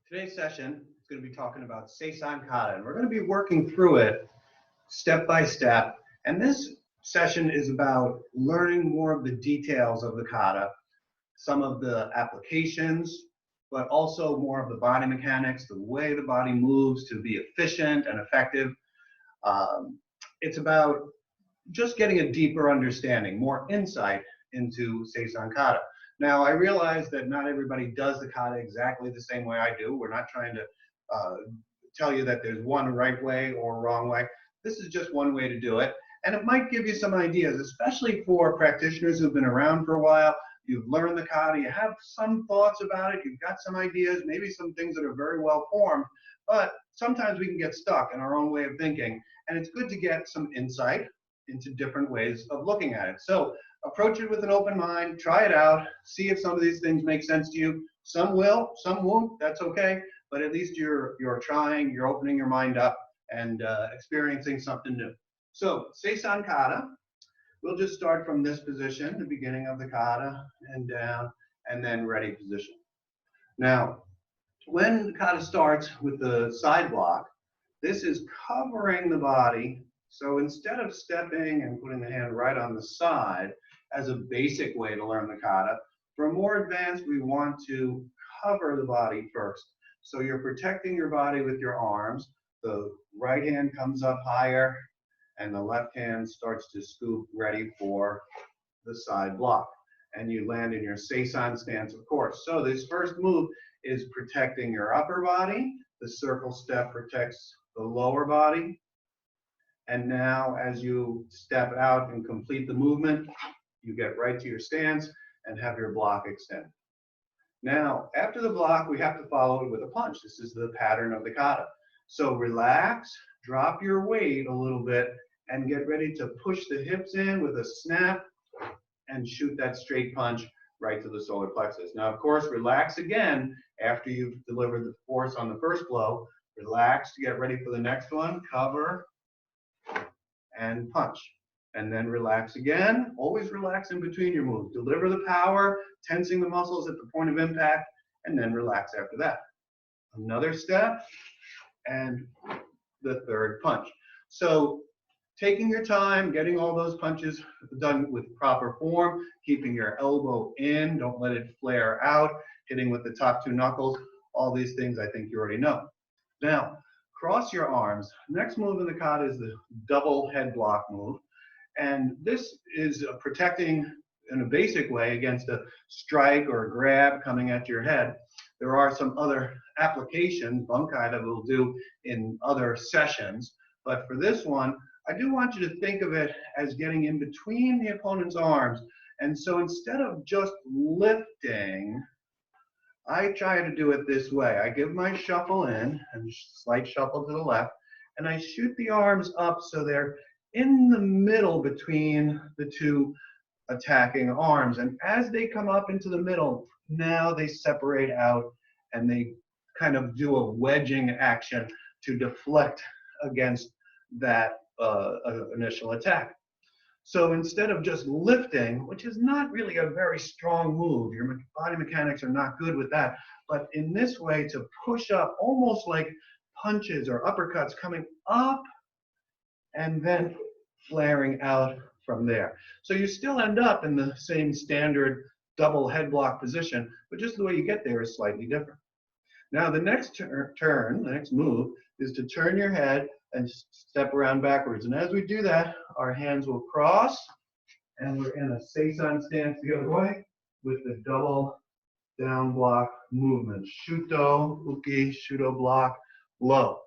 Today's session is going to be talking about Seisan Kata, and we're going to be working through it step by step. And this session is about learning more of the details of the kata, some of the applications, but also more of the body mechanics, the way the body moves to be efficient and effective. It's about just getting a deeper understanding, more insight into Seisan Kata. Now, I realize that not everybody does the kata exactly the same way I do. We're not trying to tell you that there's one right way or wrong way. This is just one way to do it. And it might give you some ideas, especially for practitioners who've been around for a while. You've learned the kata, you have some thoughts about it, you've got some ideas, maybe some things that are very well formed, but sometimes we can get stuck in our own way of thinking. And it's good to get some insight into different ways of looking at it. So approach it with an open mind, try it out, see if some of these things make sense to you. Some will, some won't, that's okay, but at least you're trying, you're opening your mind up and experiencing something new. So Seisan Kata, we'll just start from this position, the beginning of the kata, and down, and then ready position. Now, when the kata starts with the side block, this is covering the body. So instead of stepping and putting the hand right on the side as a basic way to learn the kata, for more advanced, we want to cover the body first. So you're protecting your body with your arms. The right hand comes up higher, and the left hand starts to scoop ready for the side block. And you land in your Seisan stance, of course. So this first move is protecting your upper body. The circle step protects the lower body. And now as you step out and complete the movement, you get right to your stance and have your block extend. Now, after the block, we have to follow it with a punch. This is the pattern of the kata. So relax, drop your weight a little bit, and get ready to push the hips in with a snap and shoot that straight punch right to the solar plexus. Now, of course, relax again after you've delivered the force on the first blow. Relax to get ready for the next one. Cover and punch. And then relax again. Always relax in between your moves. Deliver the power, tensing the muscles at the point of impact, and then relax after that. Another step, and the third punch. So taking your time, getting all those punches done with proper form, keeping your elbow in, don't let it flare out, hitting with the top two knuckles, all these things I think you already know. Now, cross your arms. Next move in the kata is the double head block move. And this is protecting in a basic way against a strike or a grab coming at your head. There are some other applications, bunkai, that we'll do in other sessions. But for this one, I do want you to think of it as getting in between the opponent's arms. And so instead of just lifting, I try to do it this way. I give my shuffle in, and slight shuffle to the left, and I shoot the arms up so they're in the middle between the two attacking arms. And as they come up into the middle, now they separate out and they kind of do a wedging action to deflect against that initial attack. So instead of just lifting, which is not really a very strong move, your body mechanics are not good with that, but in this way to push up almost like punches or uppercuts coming up and then flaring out from there. So you still end up in the same standard double head block position, but just the way you get there is slightly different. Now the next the next move is to turn your head and step around backwards. And as we do that, our hands will cross and we're in a Seisan stance the other way with the double down block movement. Shuto, uki, shuto block, low.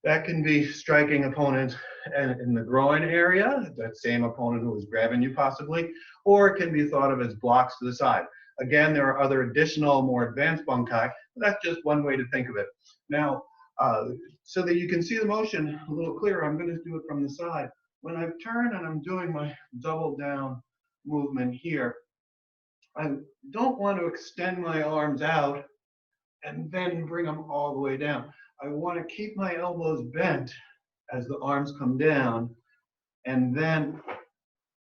That can be striking opponents in the groin area, that same opponent who was grabbing you possibly, or it can be thought of as blocks to the side. Again, there are other additional, more advanced bunkai, but that's just one way to think of it. Now, so that you can see the motion a little clearer, I'm going to do it from the side. When I've turned and I'm doing my double down movement here, I don't want to extend my arms out and then bring them all the way down. I want to keep my elbows bent as the arms come down and then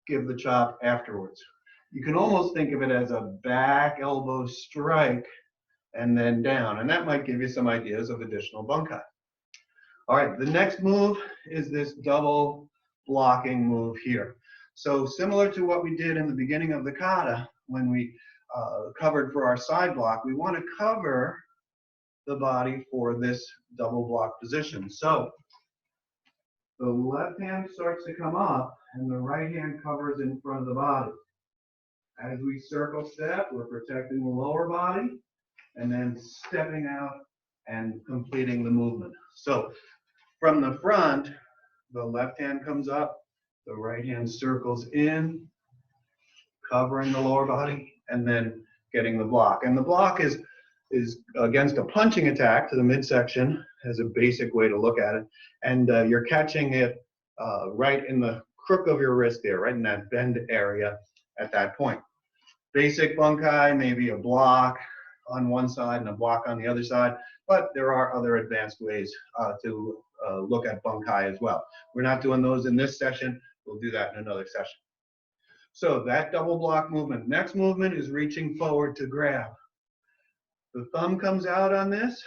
give the chop afterwards. You can almost think of it as a back elbow strike and then down. And that might give you some ideas of additional bunkai. All right, the next move is this double blocking move here. So similar to what we did in the beginning of the kata, when we covered for our side block, we want to cover the body for this double block position. So the left hand starts to come up and the right hand covers in front of the body. As we circle step, we're protecting the lower body and then stepping out and completing the movement. So from the front, the left hand comes up, the right hand circles in, covering the lower body, and then getting the block. And the block is against a punching attack to the midsection as a basic way to look at it. And you're catching it right in the crook of your wrist there, right in that bend area at that point. Basic bunkai, maybe a block on one side and a block on the other side, but there are other advanced ways to look at bunkai as well. We're not doing those in this session. We'll do that in another session. So that double block movement. Next movement is reaching forward to grab. The thumb comes out on this,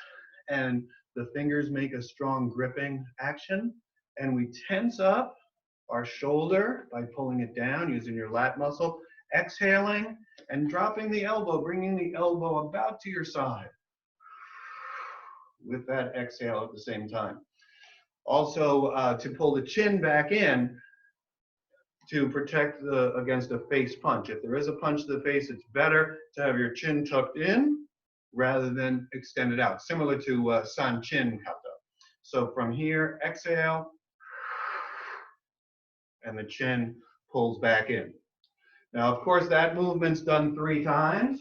and the fingers make a strong gripping action, and we tense up our shoulder by pulling it down using your lat muscle, exhaling and dropping the elbow, bringing the elbow about to your side with that exhale at the same time. Also, to pull the chin back in to protect against a face punch. If there is a punch to the face, it's better to have your chin tucked in rather than extended out, similar to Seisan Kata. So from here, exhale, and the chin pulls back in. Now, of course, that movement's done 3 times.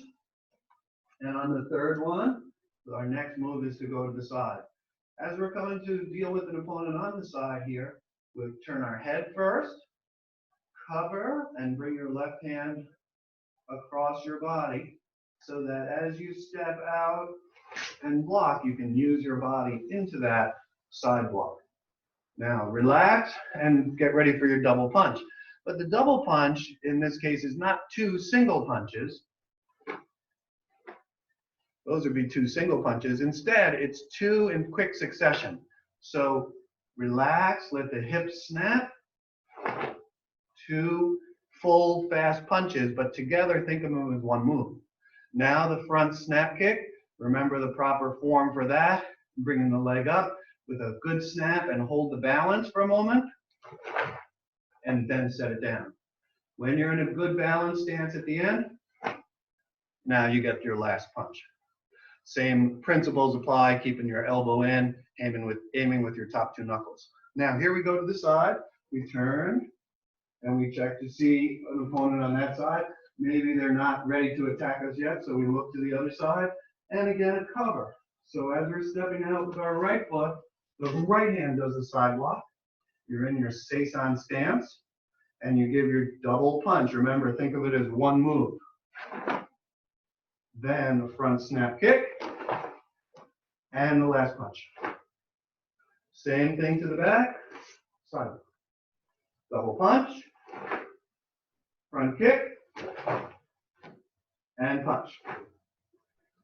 And on the third one, our next move is to go to the side. As we're coming to deal with an opponent on the side here, we'll turn our head first, cover, and bring your left hand across your body so that as you step out and block, you can use your body into that side block. Now, relax and get ready for your double punch. But the double punch, in this case, is not 2 single punches. Those would be 2 single punches. Instead, it's 2 in quick succession. So relax, let the hips snap. 2 full, fast punches, but together, think of them as one move. Now the front snap kick. Remember the proper form for that. Bringing the leg up with a good snap and hold the balance for a moment. And then set it down. When you're in a good balance stance at the end, now you get your last punch. Same principles apply, keeping your elbow in, aiming with your top 2 knuckles. Now here we go to the side. We turn and we check to see an opponent on that side. Maybe they're not ready to attack us yet, so we look to the other side. And again, a cover. So as we're stepping out with our right foot, the right hand does the side block. You're in your Seisan stance, and you give your double punch. Remember, think of it as one move. Then the front snap kick, and the last punch. Same thing to the back, side. Double punch, front kick, and punch.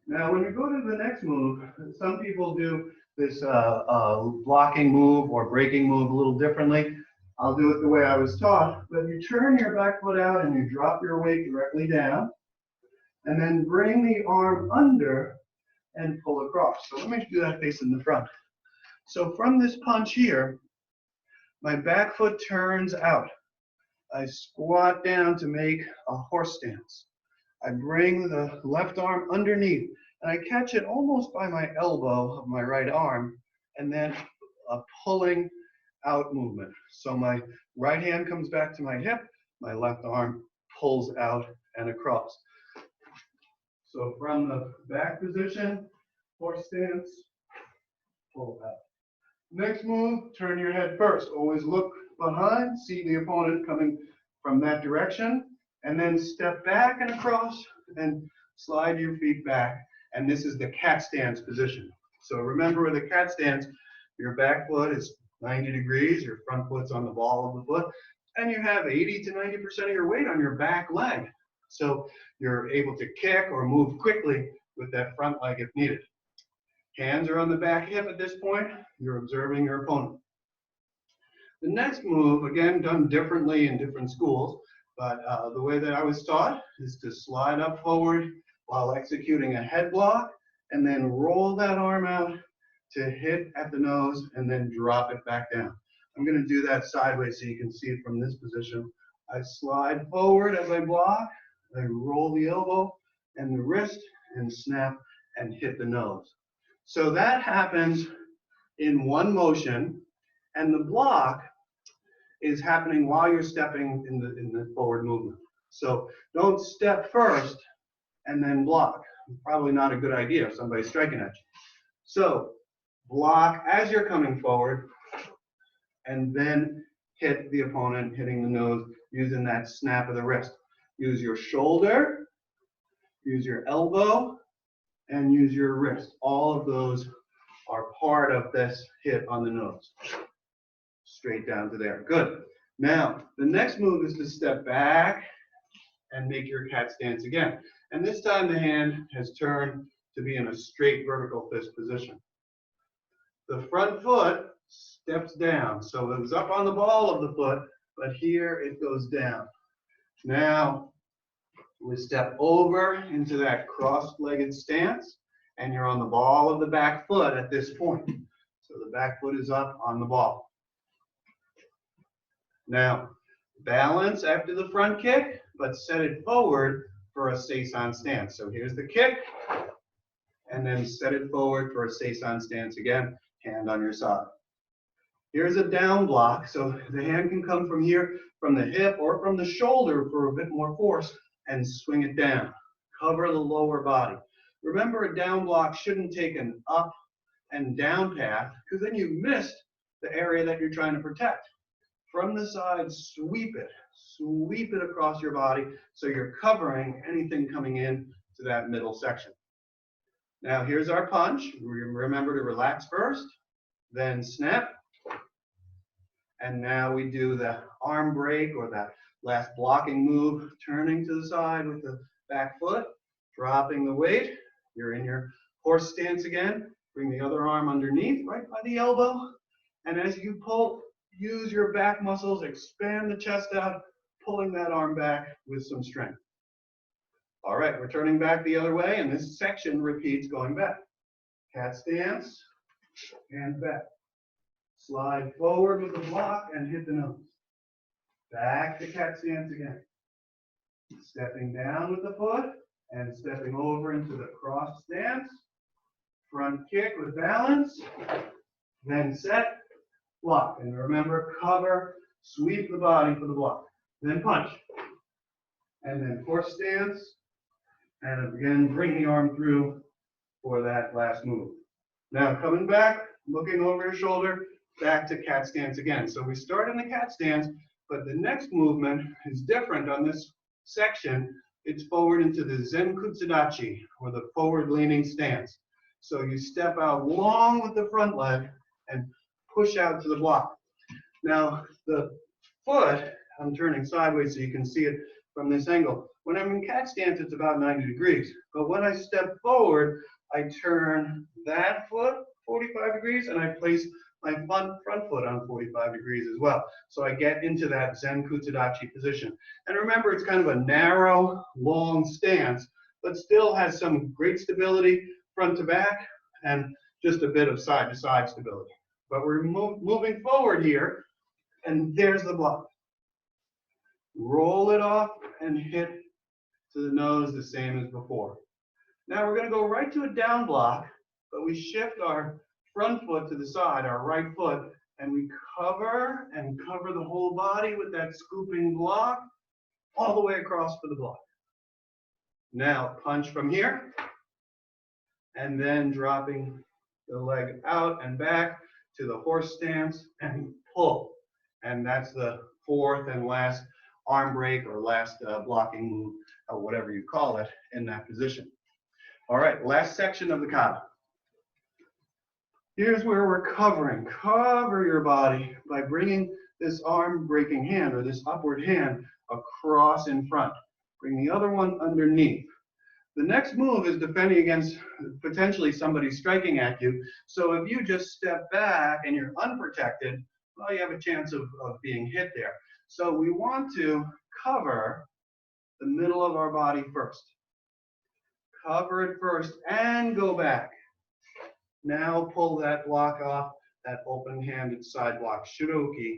Now, when you go to the next move, some people do this blocking move or breaking move a little differently. I'll do it the way I was taught, but you turn your back foot out and you drop your weight directly down, and then bring the arm under and pull across. So let me do that facing the front. So from this punch here, my back foot turns out. I squat down to make a horse stance. I bring the left arm underneath, and I catch it almost by my elbow of my right arm, and then a pulling out movement. So my right hand comes back to my hip, my left arm pulls out and across. So from the back position, horse stance, pull out. Next move, turn your head first. Always look behind, see the opponent coming from that direction, and then step back and across and slide your feet back. And this is the cat stance position. So remember with a cat stance, your back foot is 90 degrees, your front foot's on the ball of the foot, and you have 80 to 90% of your weight on your back leg. So you're able to kick or move quickly with that front leg if needed. Hands are on the back hip at this point. You're observing your opponent. The next move, again, done differently in different schools, but the way that I was taught is to slide up forward while executing a head block, and then roll that arm out to hit at the nose and then drop it back down. I'm going to do that sideways so you can see it from this position. I slide forward as I block, I roll the elbow and the wrist and snap and hit the nose. So that happens in one motion, and the block is happening while you're stepping in the forward movement. So don't step first and then block. Probably not a good idea if somebody's striking at you. So block as you're coming forward, and then hit the opponent, hitting the nose, using that snap of the wrist. Use your shoulder, use your elbow, and use your wrist. All of those are part of this hit on the nose. Straight down to there. Good. Now, the next move is to step back and make your cat stance again. And this time the hand has turned to be in a straight vertical fist position. The front foot steps down. So it was up on the ball of the foot, but here it goes down. Now, we step over into that cross-legged stance, and you're on the ball of the back foot at this point. So the back foot is up on the ball. Now, balance after the front kick, but set it forward for a Seisan stance. So here's the kick, and then set it forward for a Seisan stance again, hand on your side. Here's a down block, so the hand can come from here, from the hip or from the shoulder for a bit more force, and swing it down. Cover the lower body. Remember, a down block shouldn't take an up and down path, because then you missed the area that you're trying to protect. From the side, sweep it across your body, so you're covering anything coming in to that middle section. Now here's our punch. Remember to relax first, then snap. And now we do the arm break, or that last blocking move, turning to the side with the back foot, dropping the weight. You're in your horse stance again. Bring the other arm underneath, right by the elbow. And as you pull, use your back muscles, expand the chest out, pulling that arm back with some strength. All right, we're turning back the other way, and this section repeats going back. Cat stance, hands back. Slide forward with the block and hit the nose. Back to cat stance again. Stepping down with the foot and stepping over into the cross stance. Front kick with balance. Then set, block. And remember, cover, sweep the body for the block. Then punch. And then horse stance. And again, bring the arm through for that last move. Now coming back, looking over your shoulder, back to cat stance again. So we start in the cat stance, but the next movement is different on this section. It's forward into the Zen Kutsudachi, or the forward leaning stance. So you step out long with the front leg and push out to the block. Now the foot, I'm turning sideways so you can see it from this angle. When I'm in cat stance, it's about 90 degrees. But when I step forward, I turn that foot 45 degrees, and I place my front foot on 45 degrees as well. So I get into that Zen Kutsudachi position. And remember, it's kind of a narrow, long stance, but still has some great stability front to back and just a bit of side to side stability. But we're moving forward here, and there's the block. Roll it off and hit to the nose the same as before. Now we're going to go right to a down block, but we shift our front foot to the side, our right foot, and we cover the whole body with that scooping block all the way across for the block. Now punch from here, and then dropping the leg out and back to the horse stance and pull. And that's the fourth and last arm break, or last blocking move, or whatever you call it, in that position. All right, last section of the kata. Here's where we're covering. Cover your body by bringing this arm breaking hand, or this upward hand, across in front. Bring the other one underneath. The next move is defending against potentially somebody striking at you. So if you just step back and you're unprotected, well, you have a chance of being hit there. So we want to cover the middle of our body first. Cover it first and go back. Now pull that block off, that open-handed side block, shudoki,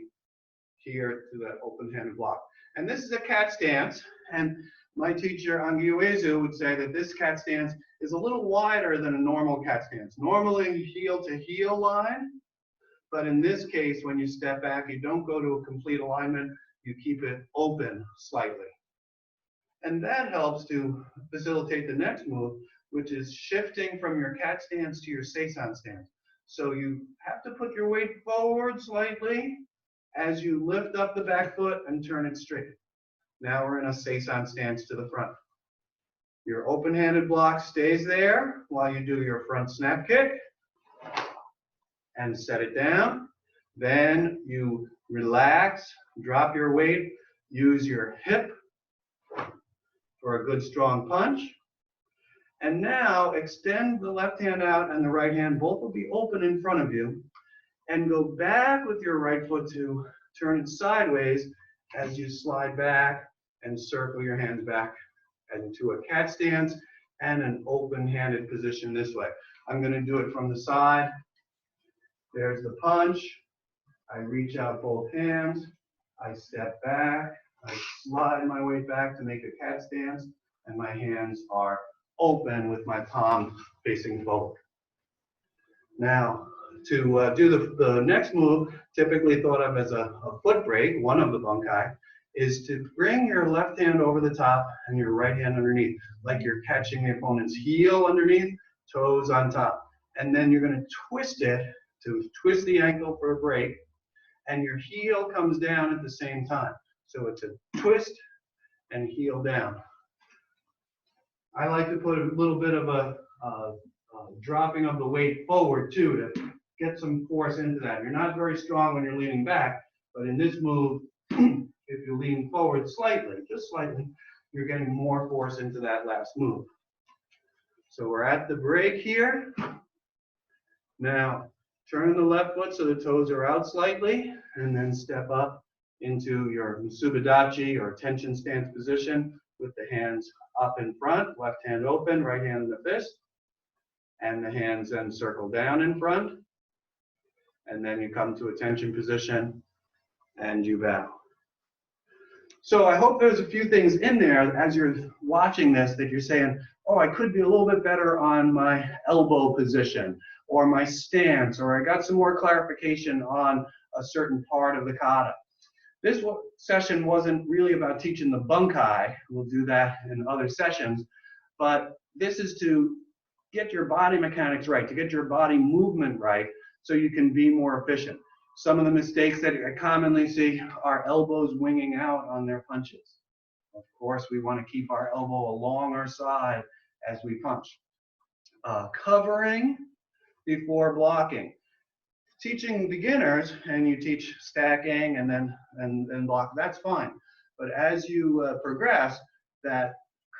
here to that open-handed block. And this is a cat stance, and my teacher, Angioezu, would say that this cat stance is a little wider than a normal cat stance. Normally heel-to-heel line, but in this case, when you step back, you don't go to a complete alignment, you keep it open slightly. And that helps to facilitate the next move, which is shifting from your cat stance to your Seisan stance. So you have to put your weight forward slightly as you lift up the back foot and turn it straight. Now we're in a Seisan stance to the front. Your open-handed block stays there while you do your front snap kick and set it down. Then you relax, drop your weight, use your hip for a good strong punch. And now extend the left hand out and the right hand, both will be open in front of you, and go back with your right foot to turn it sideways as you slide back and circle your hands back into a cat stance and an open-handed position this way. I'm going to do it from the side. There's the punch. I reach out both hands. I step back. I slide my weight back to make a cat stance, and my hands are open with my palm facing forward. Now, to do the next move, typically thought of as a foot break, one of the bunkai, is to bring your left hand over the top and your right hand underneath, like you're catching the opponent's heel underneath, toes on top. And then you're going to twist it to twist the ankle for a break, and your heel comes down at the same time. So it's a twist and heel down. I like to put a little bit of a dropping of the weight forward too to get some force into that. You're not very strong when you're leaning back, but in this move, if you lean forward slightly, just slightly, you're getting more force into that last move. So we're at the break here. Now, turn the left foot so the toes are out slightly, and then step up into your Musubadachi or tension stance position with the hands up in front, left hand open, right hand in the fist, and the hands then circle down in front, and then you come to a tension position and you bow. So I hope there's a few things in there as you're watching this that you're saying, oh, I could be a little bit better on my elbow position or my stance, or I got some more clarification on a certain part of the kata. This session wasn't really about teaching the bunkai. We'll do that in other sessions, but this is to get your body mechanics right, to get your body movement right so you can be more efficient. Some of the mistakes that I commonly see are elbows winging out on their punches. Of course, we want to keep our elbow along our side as we punch. Covering before blocking. Teaching beginners, and you teach stacking and then block, that's fine. But as you progress, that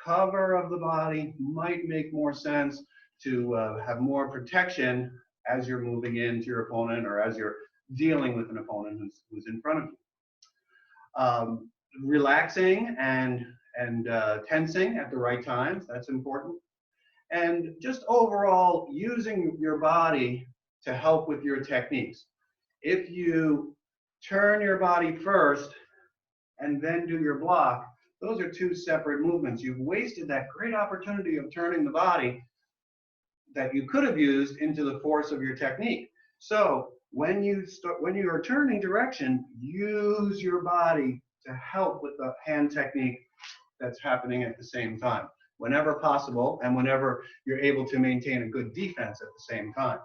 cover of the body might make more sense to have more protection as you're moving into your opponent or as you're dealing with an opponent who's in front of you. Relaxing and tensing at the right times, that's important. And just overall using your body to help with your techniques. If you turn your body first and then do your block, those are two separate movements. You've wasted that great opportunity of turning the body that you could have used into the force of your technique. So when you are turning direction, use your body to help with the hand technique that's happening at the same time, whenever possible, and whenever you're able to maintain a good defense at the same time.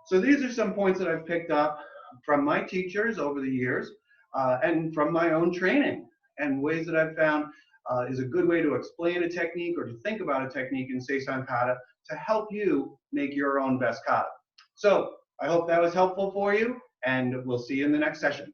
So these are some points that I've picked up from my teachers over the years and from my own training, and ways that I've found is a good way to explain a technique or to think about a technique in Seisan Kata to help you make your own best kata. So I hope that was helpful for you, and we'll see you in the next session.